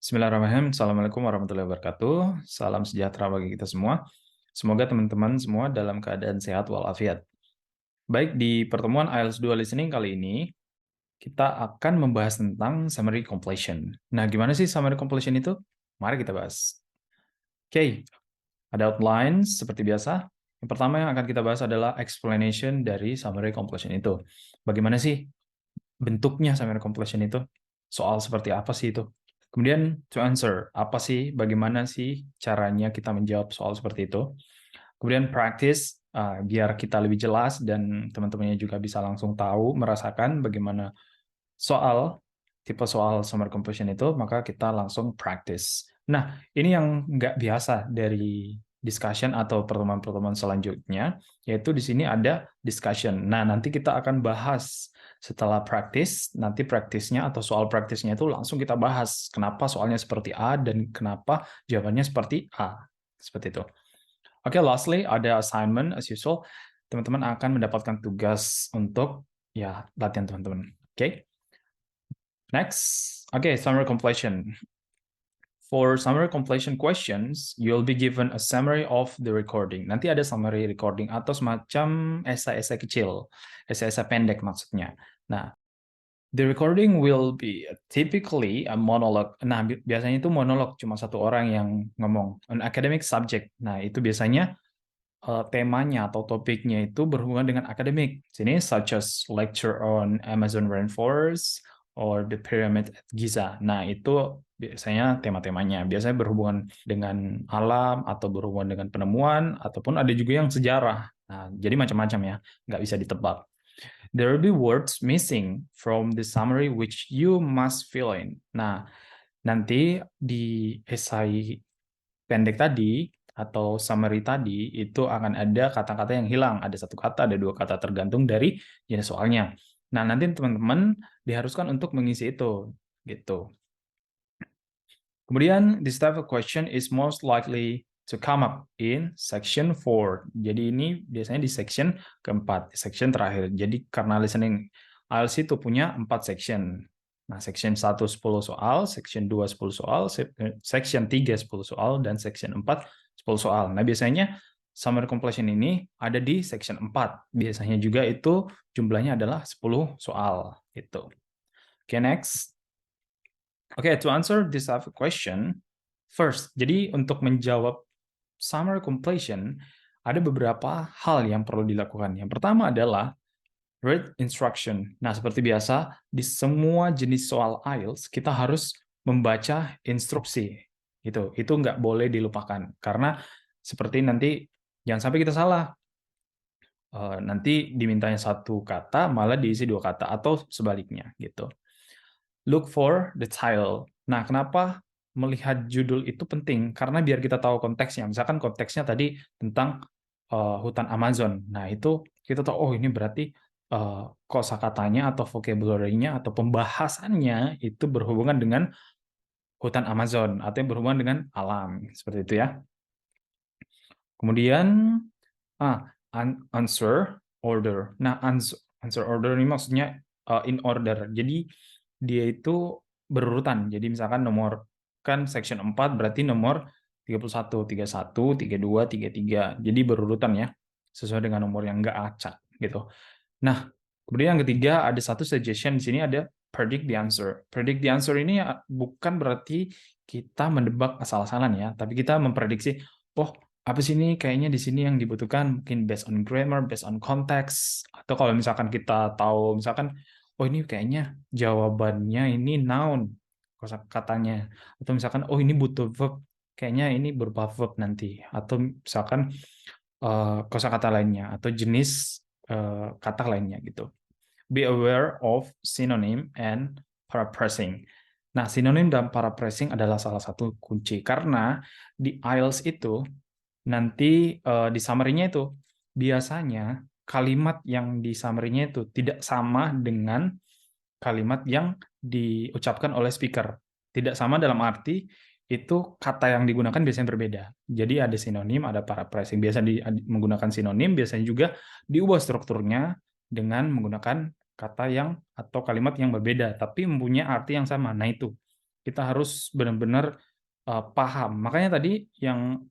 Bismillahirrahmanirrahim. Assalamualaikum warahmatullahi wabarakatuh. Salam sejahtera bagi kita semua. Semoga teman-teman semua dalam keadaan sehat walafiat. Baik, di pertemuan IELTS 2 listening kali ini, kita akan membahas tentang summary completion. Nah, gimana sih summary completion itu? Mari kita bahas. Oke, ada outline seperti biasa. Yang pertama yang akan kita bahas adalah explanation dari summary completion itu. Bagaimana sih bentuknya summary completion itu? Soal seperti apa sih itu? Kemudian to answer, apa sih, bagaimana sih caranya kita menjawab soal seperti itu. Kemudian practice, biar kita lebih jelas dan teman-temannya juga bisa langsung tahu, merasakan bagaimana tipe soal summary completion itu, maka kita langsung practice. Nah, ini yang nggak biasa dari discussion atau pertemuan-pertemuan selanjutnya, yaitu di sini ada discussion. Nah, nanti kita akan bahas setelah practice, nanti praktisnya atau soal praktisnya itu langsung kita bahas. Kenapa soalnya seperti A dan kenapa jawabannya seperti A. Seperti itu. Oke, lastly, ada assignment as usual. Teman-teman akan mendapatkan tugas untuk ya latihan teman-teman. Oke. Next, okay, summary completion. For summary completion questions, you'll be given a summary of the recording. Nanti ada summary recording atau semacam esai-esai kecil, esai-esai pendek maksudnya. Nah, the recording will be typically a monologue. Nah, biasanya itu monolog, cuma satu orang yang ngomong. An academic subject. Nah, itu biasanya temanya atau topiknya itu berhubungan dengan akademik. Sini such as lecture on Amazon rainforest or the pyramid at Giza. Nah, itu biasanya tema-temanya. Biasanya berhubungan dengan alam atau berhubungan dengan penemuan ataupun ada juga yang sejarah. Nah, jadi macam-macam ya, nggak bisa ditebak. There will be words missing from the summary which you must fill in. Nah, nanti di esai pendek tadi atau summary tadi itu akan ada kata-kata yang hilang. Ada satu kata, ada dua kata, tergantung dari jenis soalnya. Nah, nanti teman-teman diharuskan untuk mengisi itu, gitu. Kemudian, this type of question is most likely to come up in section 4. Jadi ini biasanya di section keempat, section terakhir. Jadi karena listening IELTS itu punya 4 section. Nah, section 1 10 soal, section 2 10 soal, section 3 10 soal, dan section 4 10 soal. Nah, biasanya summary completion ini ada di section 4. Biasanya juga itu jumlahnya adalah 10 soal. Gitu. Oke, next. Oke, to answer this type of question, first, jadi untuk menjawab summary completion, ada beberapa hal yang perlu dilakukan. Yang pertama adalah read instruction. Nah, seperti biasa, di semua jenis soal IELTS, kita harus membaca instruksi. Itu nggak boleh dilupakan. Karena seperti nanti, jangan sampai kita salah. Nanti dimintanya satu kata, malah diisi dua kata, atau sebaliknya. Gitu. Look for the title. Nah, kenapa melihat judul itu penting? Karena biar kita tahu konteksnya. Misalkan konteksnya tadi tentang hutan Amazon. Nah, itu kita tahu, oh ini berarti kosakatanya atau vocabulary-nya atau pembahasannya itu berhubungan dengan hutan Amazon atau yang berhubungan dengan alam. Seperti itu ya. Kemudian, answer order. Nah, answer order ini maksudnya in order. Jadi, dia itu berurutan. Jadi misalkan nomor, kan section 4 berarti nomor 31, 31, 32, 33. Jadi berurutan ya, sesuai dengan nomor yang nggak acak gitu. Nah, kemudian yang ketiga ada satu suggestion di sini, ada predict the answer. Predict the answer ini bukan berarti kita mendebak asal-asalan ya, tapi kita memprediksi, oh apa sih ini kayaknya di sini yang dibutuhkan, mungkin based on grammar, based on context, atau kalau misalkan kita tahu, misalkan, oh ini kayaknya jawabannya ini noun, kosakatanya, atau misalkan, oh ini butuh verb, kayaknya ini berupa verb nanti, atau misalkan kosakata lainnya, atau jenis kata lainnya gitu. Be aware of synonym and paraphrasing. Nah, sinonim dan paraphrasing adalah salah satu kunci, karena di IELTS itu nanti di summary-nya itu biasanya kalimat yang di summary-nya itu tidak sama dengan kalimat yang diucapkan oleh speaker. Tidak sama dalam arti itu kata yang digunakan biasanya berbeda. Jadi ada sinonim, ada paraphrasing. Biasa menggunakan sinonim, biasanya juga diubah strukturnya dengan menggunakan kata yang atau kalimat yang berbeda, tapi mempunyai arti yang sama. Nah itu. kita harus benar-benar paham. Makanya tadi yang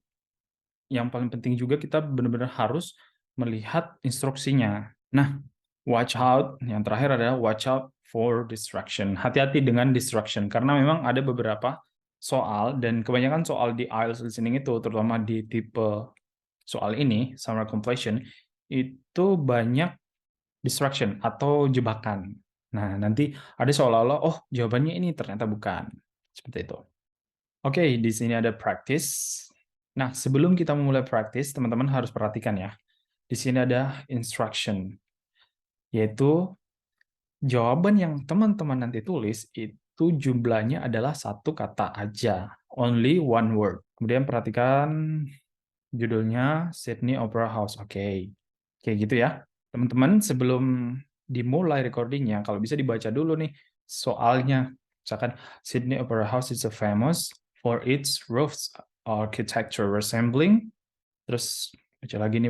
paling penting juga kita benar-benar harus melihat instruksinya. Nah, watch out, yang terakhir adalah watch out for distraction. Hati-hati dengan distraction, karena memang ada beberapa soal, dan kebanyakan soal di IELTS listening itu, terutama di tipe soal ini, summer completion, itu banyak distraction atau jebakan. Nah, nanti ada seolah-olah, oh jawabannya ini, ternyata bukan. Seperti itu. Oke, di sini ada practice. Nah, sebelum kita memulai practice, teman-teman harus perhatikan ya. Di sini ada instruction, yaitu jawaban yang teman-teman nanti tulis itu jumlahnya adalah satu kata aja, only one word. Kemudian perhatikan judulnya Sydney Opera House. Oke, kayak gitu ya. Teman-teman, sebelum dimulai recordingnya, kalau bisa dibaca dulu nih soalnya. Misalkan, Sydney Opera House is famous for its roofs architecture resembling, terus baca lagi,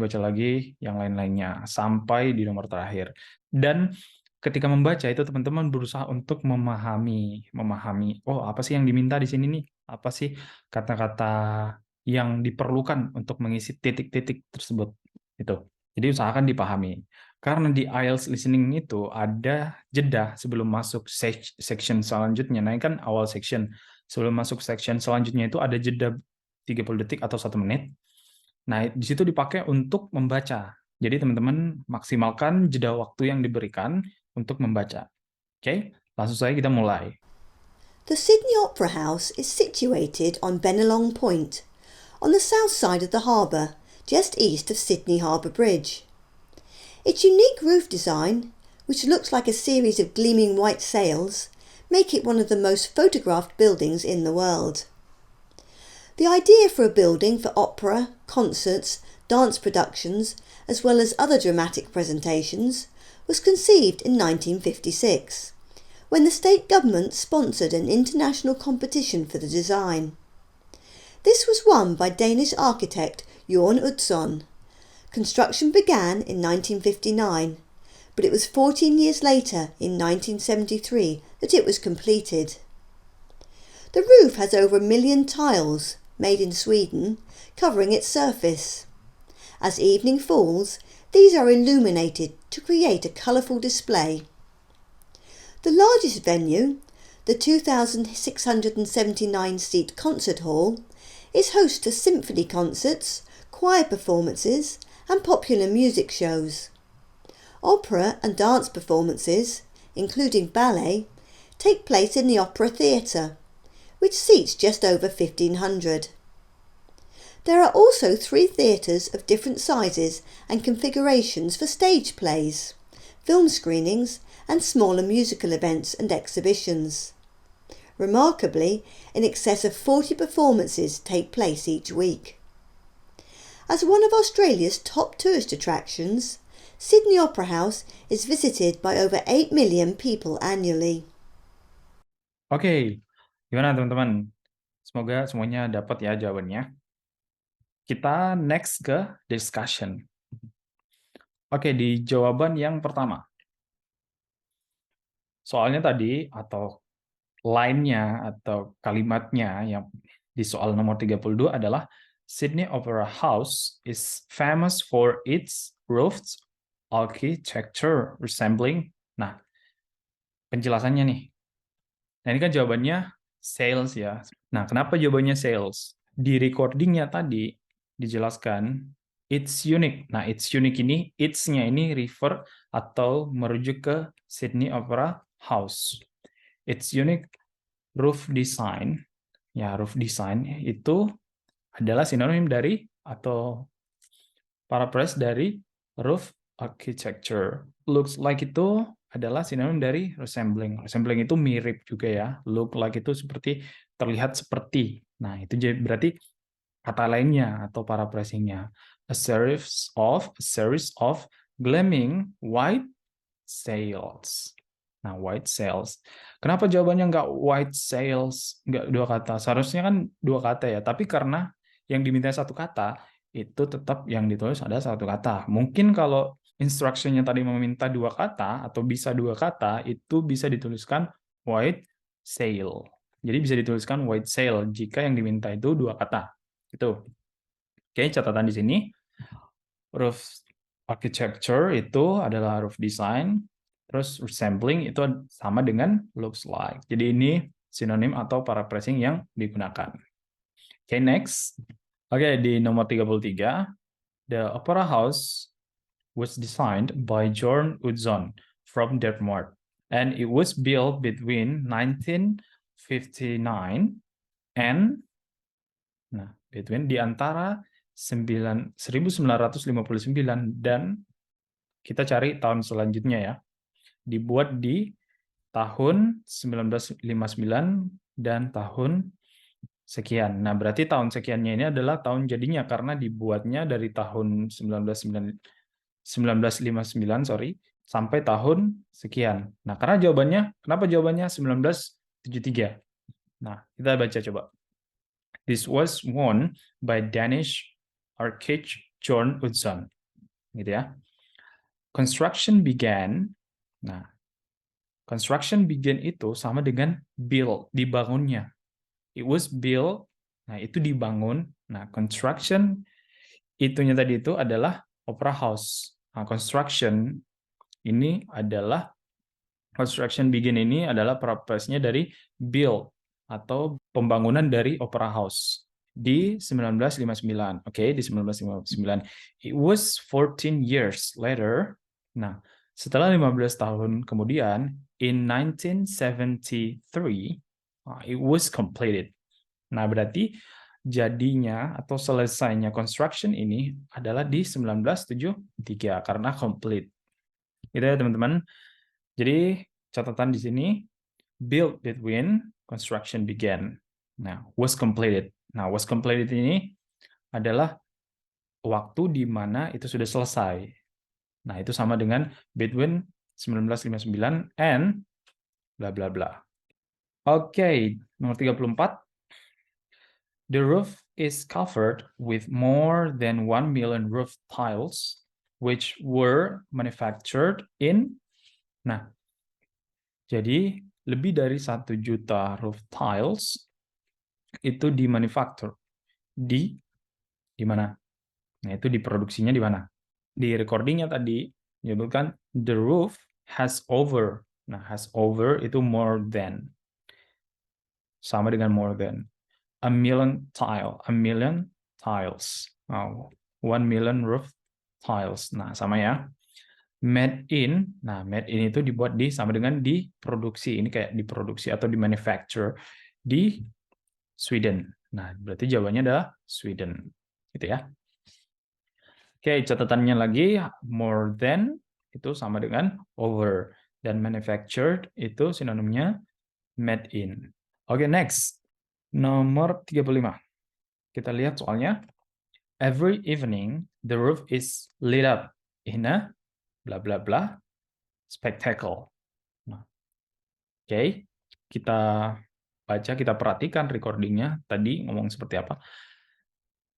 yang lain-lainnya, sampai di nomor terakhir. Dan ketika membaca itu teman-teman berusaha untuk memahami, oh apa sih yang diminta di sini nih? Apa sih kata-kata yang diperlukan untuk mengisi titik-titik tersebut? Itu. Jadi usahakan dipahami. Karena di IELTS listening itu ada jeda sebelum masuk section selanjutnya. Nah, ini kan awal section. Sebelum masuk section selanjutnya itu ada jeda 30 detik atau 1 menit. Nah, di situ dipakai untuk membaca. Jadi teman-teman maksimalkan jeda waktu yang diberikan untuk membaca. Oke, langsung saja kita mulai. The Sydney Opera House is situated on Bennelong Point, on the south side of the harbour, just east of Sydney Harbour Bridge. Its unique roof design, which looks like a series of gleaming white sails, make it one of the most photographed buildings in the world. The idea for a building for opera, concerts, dance productions, as well as other dramatic presentations, was conceived in 1956, when the state government sponsored an international competition for the design. This was won by Danish architect Jorn Utzon. Construction began in 1959, but it was 14 years later, in 1973, that it was completed. The roof has over 1 million tiles, made in Sweden, covering its surface. As evening falls, these are illuminated to create a colourful display. The largest venue, the 2,679-seat concert hall, is host to symphony concerts, choir performances and popular music shows. Opera and dance performances, including ballet, take place in the Opera Theatre, which seats just over 1,500. There are also 3 theatres of different sizes and configurations for stage plays, film screenings and smaller musical events and exhibitions. Remarkably, in excess of 40 performances take place each week. As one of Australia's top tourist attractions, Sydney Opera House is visited by over 8 million people annually. Oke, gimana teman-teman? Semoga semuanya dapat ya jawabannya. Kita next ke discussion. Oke, di jawaban yang pertama. Soalnya tadi, atau line-nya, atau kalimatnya yang di soal nomor 32 adalah Sydney Opera House is famous for its roofs architecture resembling. Nah, penjelasannya nih. Nah, ini kan jawabannya sales ya. Nah, kenapa jawabannya sales? Di recordingnya tadi dijelaskan it's unique. Nah, it's unique ini, it's-nya ini refer atau merujuk ke Sydney Opera House. It's unique roof design. Ya, roof design itu adalah sinonim dari atau paraphrase dari roof architecture. Looks like itu adalah sinonim dari resembling. Resembling itu mirip juga ya. Look like itu seperti, terlihat seperti. Nah, itu berarti kata lainnya atau paraphrasingnya. A series of gleaming white sails. Nah, white sails. Kenapa jawabannya nggak white sails, nggak 2 kata? Seharusnya kan 2 kata ya, tapi karena yang diminta 1 kata, itu tetap yang ditulis ada 1 kata. Mungkin kalau instruction-nya tadi meminta 2 kata, atau bisa 2 kata, itu bisa dituliskan white sail. Jadi bisa dituliskan white sail jika yang diminta itu dua kata. Itu. Oke, catatan di sini. Roof architecture itu adalah roof design. Terus resembling itu sama dengan looks like. Jadi ini sinonim atau paraphrasing yang digunakan. Oke, next. Oke, di nomor 33, the Opera House was designed by John Utzon from Detmold, and it was built between 1959 and di antara 1959 dan kita cari tahun selanjutnya ya. Dibuat di tahun 1959 dan tahun sekian. Nah, berarti tahun sekiannya ini adalah tahun jadinya karena dibuatnya dari tahun 1959 sampai tahun sekian. Nah, kenapa jawabannya 1973? Nah, kita baca coba. This was won by Danish architect John Utzon. Gitu ya. Construction began. Nah, construction began itu sama dengan build, dibangunnya. It was built. Nah, itu dibangun. Nah, construction itunya tadi itu adalah opera house. Nah, construction begin ini adalah purpose-nya dari build atau pembangunan dari opera house di 1959. Oke, di 1959. It was 14 years later. Nah, setelah 15 tahun kemudian, in 1973, it was completed. Nah, berarti jadinya atau selesainya construction ini adalah di 1973 karena complete. Gitu ya, teman-teman. Jadi, catatan di sini, built between construction began. Nah, was completed. Nah, was completed ini adalah waktu di mana itu sudah selesai. Nah, itu sama dengan between 1959 and bla bla bla. Oke, nomor 34. The roof is covered with more than 1 million roof tiles which were manufactured in. Nah, jadi lebih dari 1 juta roof tiles itu dimanufacture di mana? Nah, itu diproduksinya di mana? Di recordingnya tadi menyebutkan the roof has over. Nah, has over itu more than. Sama dengan more than. A million tiles. Oh, 1 million roof tiles. Nah, sama ya. Made in. Nah, made in itu dibuat sama dengan diproduksi. Ini kayak diproduksi atau di manufacture di Sweden. Nah, berarti jawabannya adalah Sweden. Gitu ya. Oke, catatannya lagi, more than itu sama dengan over. Dan manufactured itu sinonimnya made in. Oke, next. Nomor 35. Kita lihat soalnya. Every evening, the roof is lit up in a bla bla bla spectacle. Nah, oke, kita baca, kita perhatikan recordingnya tadi ngomong seperti apa.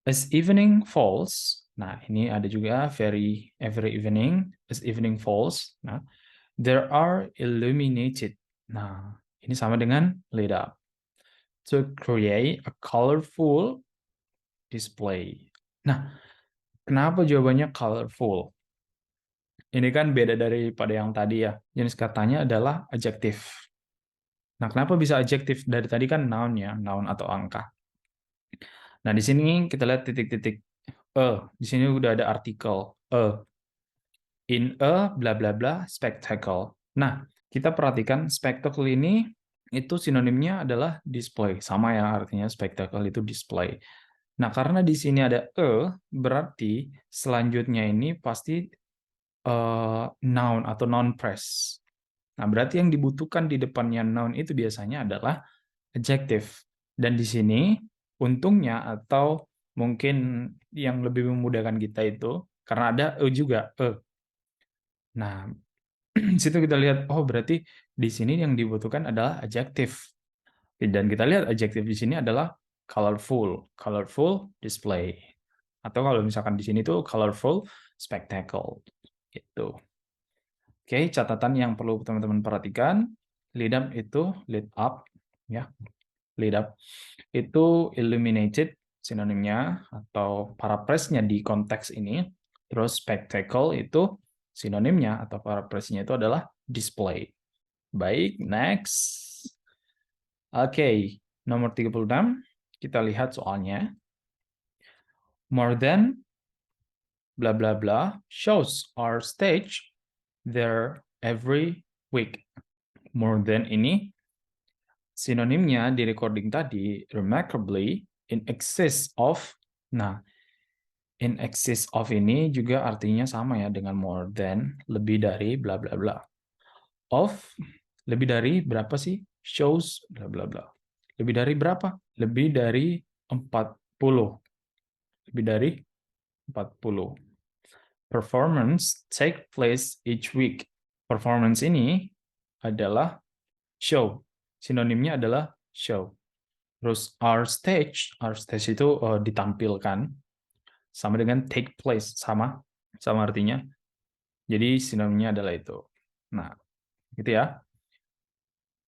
As evening falls, nah ini ada juga every evening, as evening falls, nah there are illuminated. Nah, ini sama dengan lit up. To create a colorful display. Nah, kenapa jawabannya colorful? Ini kan beda daripada yang tadi ya. Jenis katanya adalah adjektif. Nah, kenapa bisa adjektif? Dari tadi kan noun ya, noun atau angka. Nah, di sini kita lihat titik-titik di sini udah ada artikel in a bla bla bla spectacle. Nah, kita perhatikan spectacle ini itu sinonimnya adalah display. Sama ya, artinya spectacle itu display. Nah, karena di sini ada berarti selanjutnya ini pasti noun atau noun phrase. Nah, berarti yang dibutuhkan di depannya noun itu biasanya adalah adjective. Dan di sini untungnya atau mungkin yang lebih memudahkan kita itu karena ada juga. Nah, di situ kita lihat, oh berarti di sini yang dibutuhkan adalah adjective. Dan kita lihat adjective di sini adalah colorful display. Atau kalau misalkan di sini tuh colorful spectacle. Gitu. Oke, catatan yang perlu teman-teman perhatikan, lit up itu lit up ya. lead up. Itu illuminated sinonimnya atau paraphrase-nya di konteks ini. Terus spectacle itu sinonimnya atau paraphrase-nya itu adalah display. Baik, next. Oke, nomor 36. Kita lihat soalnya. More than blah blah blah shows are staged there every week. More than ini sinonimnya di recording tadi remarkably, in excess of. Nah, in excess of ini juga artinya sama ya dengan more than, lebih dari bla bla bla. Of, lebih dari berapa sih? Shows bla bla bla. Lebih dari berapa? Lebih dari 40. Lebih dari 40. Performance take place each week. Performance ini adalah show. Sinonimnya adalah show. Terus our stage itu ditampilkan, sama dengan take place, sama artinya. Jadi sinonimnya adalah itu. Nah, gitu ya.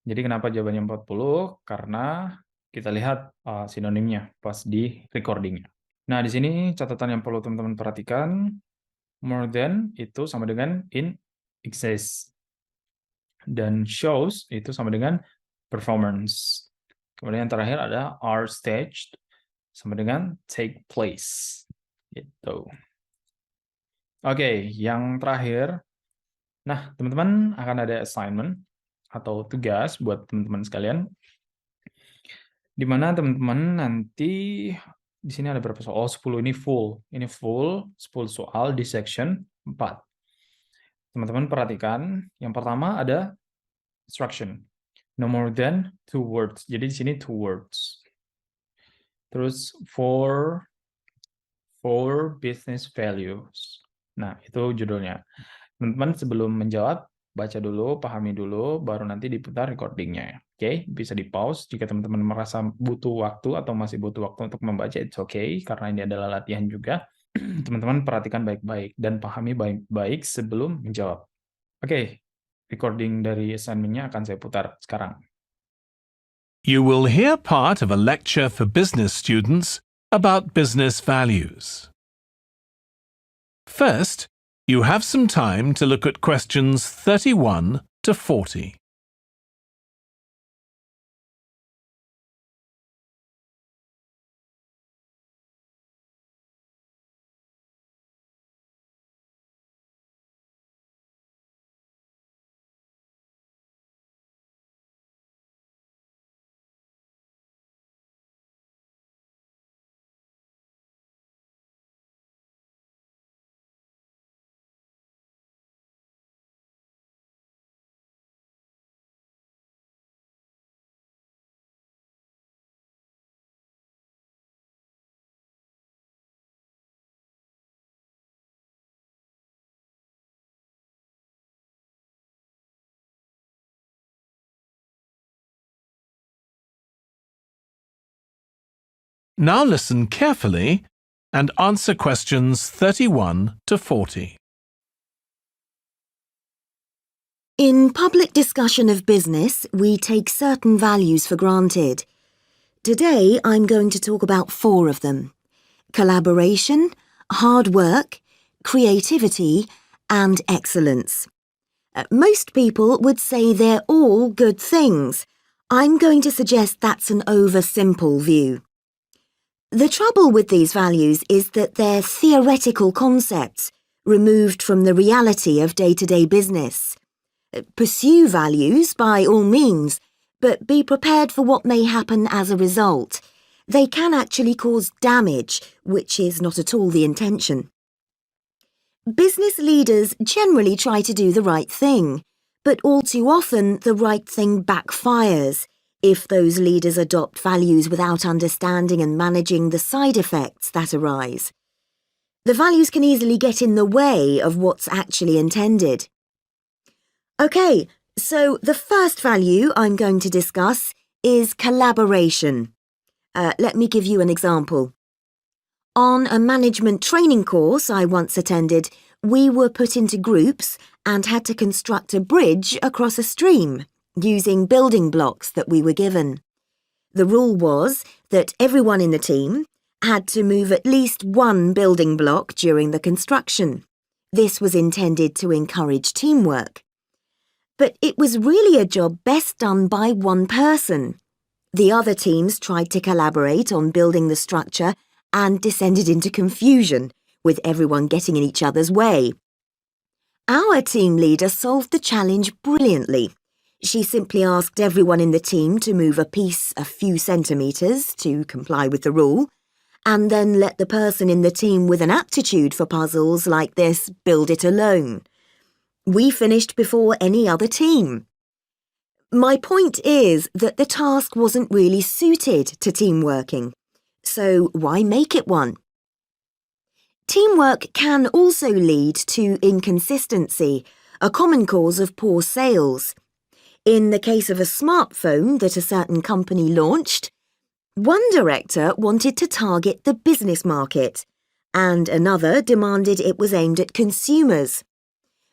Jadi kenapa jawabannya 40? Karena kita lihat sinonimnya pas di recordingnya. Nah, di sini catatan yang perlu teman-teman perhatikan, more than itu sama dengan in excess. Dan shows itu sama dengan performance. Kemudian yang terakhir ada are staged sama dengan take place. Gitu. Oke, yang terakhir. Nah, teman-teman akan ada assignment atau tugas buat teman-teman sekalian. Di mana teman-teman nanti di sini ada berapa soal? 10 ini full. Ini full 10 soal di section 4. Teman-teman perhatikan, yang pertama ada instruction. No more than 2 words. Jadi di sini 2 words. Terus for business values. Nah, itu judulnya. Teman-teman sebelum menjawab, baca dulu, pahami dulu, baru nanti diputar recordingnya. Oke, bisa di-pause jika teman-teman merasa butuh waktu atau masih butuh waktu untuk membaca, it's okay, karena ini adalah latihan juga. Teman-teman perhatikan baik-baik dan pahami baik-baik sebelum menjawab. Oke, recording dari assignment-nya akan saya putar sekarang. You will hear part of a lecture for business students about business values. First, you have some time to look at questions 31 to 40. Now listen carefully and answer questions 31 to 40. In public discussion of business, we take certain values for granted. Today, I'm going to talk about 4 of them: collaboration, hard work, creativity, and excellence. Most people would say they're all good things. I'm going to suggest that's an over-simple view. The trouble with these values is that they're theoretical concepts, removed from the reality of day-to-day business. Pursue values by all means, but be prepared for what may happen as a result. They can actually cause damage, which is not at all the intention. Business leaders generally try to do the right thing, but all too often the right thing backfires if those leaders adopt values without understanding and managing the side effects that arise. The values can easily get in the way of what's actually intended. Okay, so the first value I'm going to discuss is collaboration. Let me give you an example. On a management training course I once attended, we were put into groups and had to construct a bridge across a stream, using building blocks that we were given. The rule was that everyone in the team had to move at least one building block during the construction. This was intended to encourage teamwork. But it was really a job best done by one person. The other teams tried to collaborate on building the structure and descended into confusion, with everyone getting in each other's way. Our team leader solved the challenge brilliantly. She simply asked everyone in the team to move a piece a few centimetres to comply with the rule, and then let the person in the team with an aptitude for puzzles like this build it alone. We finished before any other team. My point is that the task wasn't really suited to team working, so why make it one? Teamwork can also lead to inconsistency, a common cause of poor sales. In the case of a smartphone that a certain company launched, one director wanted to target the business market, and another demanded it was aimed at consumers.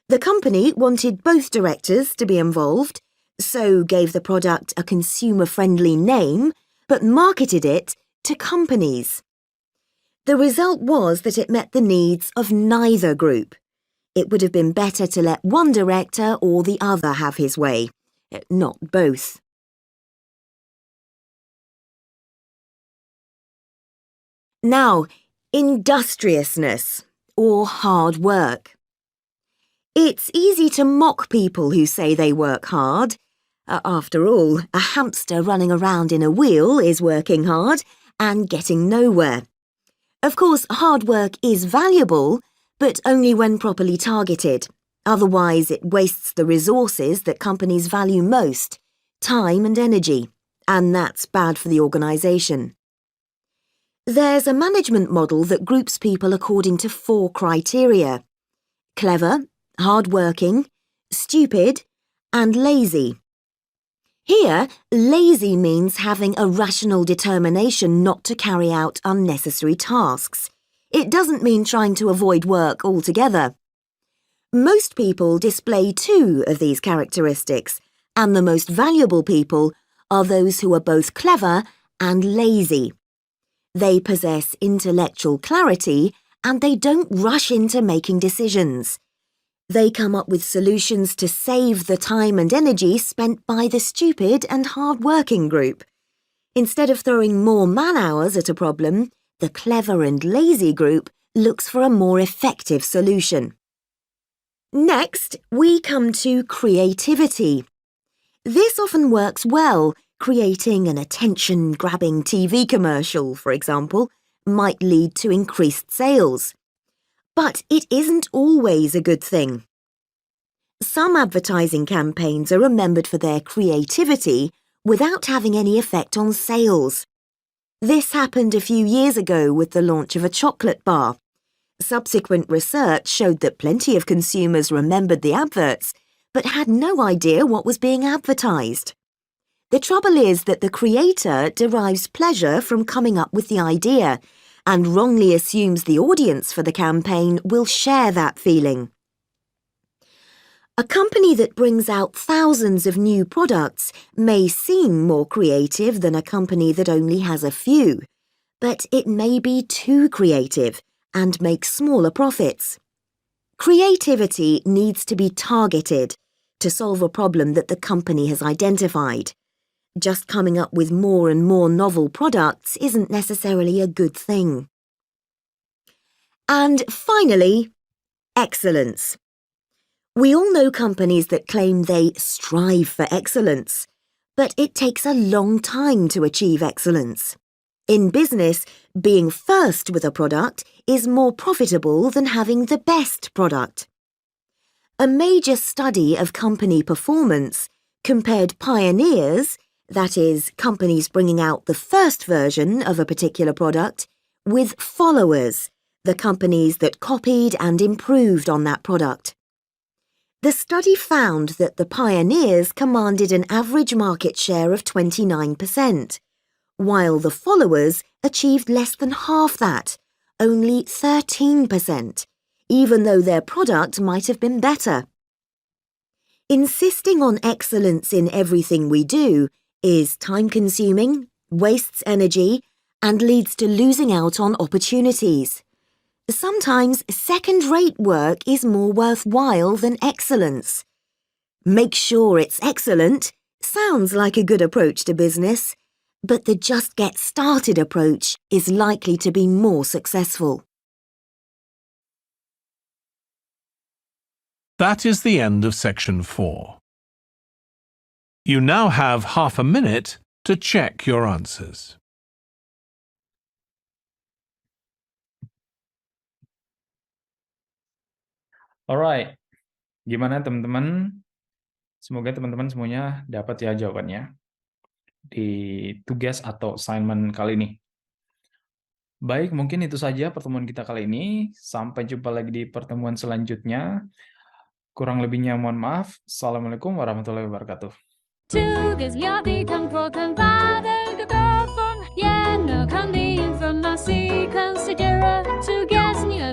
The company wanted both directors to be involved, so gave the product a consumer-friendly name, but marketed it to companies. The result was that it met the needs of neither group. It would have been better to let one director or the other have his way, not both. Now, industriousness, or hard work. It's easy to mock people who say they work hard. After all, a hamster running around in a wheel is working hard and getting nowhere. Of course, hard work is valuable, but only when properly targeted. Otherwise, it wastes the resources that companies value most, time and energy, and that's bad for the organisation. There's a management model that groups people according to 4 criteria: clever, hard-working, stupid, and lazy. Here, lazy means having a rational determination not to carry out unnecessary tasks. It doesn't mean trying to avoid work altogether. Most people display 2 of these characteristics, and the most valuable people are those who are both clever and lazy. They possess intellectual clarity and they don't rush into making decisions. They come up with solutions to save the time and energy spent by the stupid and hard-working group. Instead of throwing more man-hours at a problem, the clever and lazy group looks for a more effective solution. Next, we come to creativity. This often works well. Creating an attention-grabbing TV commercial, for example, might lead to increased sales. But it isn't always a good thing. Some advertising campaigns are remembered for their creativity without having any effect on sales. This happened a few years ago with the launch of a chocolate bar. Subsequent research showed that plenty of consumers remembered the adverts, but had no idea what was being advertised. The trouble is that the creator derives pleasure from coming up with the idea and wrongly assumes the audience for the campaign will share that feeling. A company that brings out thousands of new products may seem more creative than a company that only has a few, but it may be too creative and make smaller profits. Creativity needs to be targeted to solve a problem that the company has identified. Just coming up with more and more novel products isn't necessarily a good thing. And finally, excellence. We all know companies that claim they strive for excellence, but it takes a long time to achieve excellence. In business, being first with a product is more profitable than having the best product. A major study of company performance compared pioneers, that is, companies bringing out the first version of a particular product, with followers, the companies that copied and improved on that product. The study found that the pioneers commanded an average market share of 29%, while the followers achieved less than half that, only 13%, even though their product might have been better. Insisting on excellence in everything we do is time-consuming, wastes energy, and leads to losing out on opportunities. Sometimes second-rate work is more worthwhile than excellence. Make sure it's excellent sounds like a good approach to business, but the just get started approach is likely to be more successful. That is the end of section 4. You now have half a minute to check your answers. Alright, gimana teman-teman? Semoga teman-teman semuanya dapat ya jawabannya di tugas atau assignment kali ini. Baik, mungkin itu saja pertemuan kita kali ini. Sampai jumpa lagi di pertemuan selanjutnya. Kurang lebihnya mohon maaf. Assalamualaikum warahmatullahi wabarakatuh. 这个亚地看破看大的个地方，眼儿看地分那西看世界热，to get 你的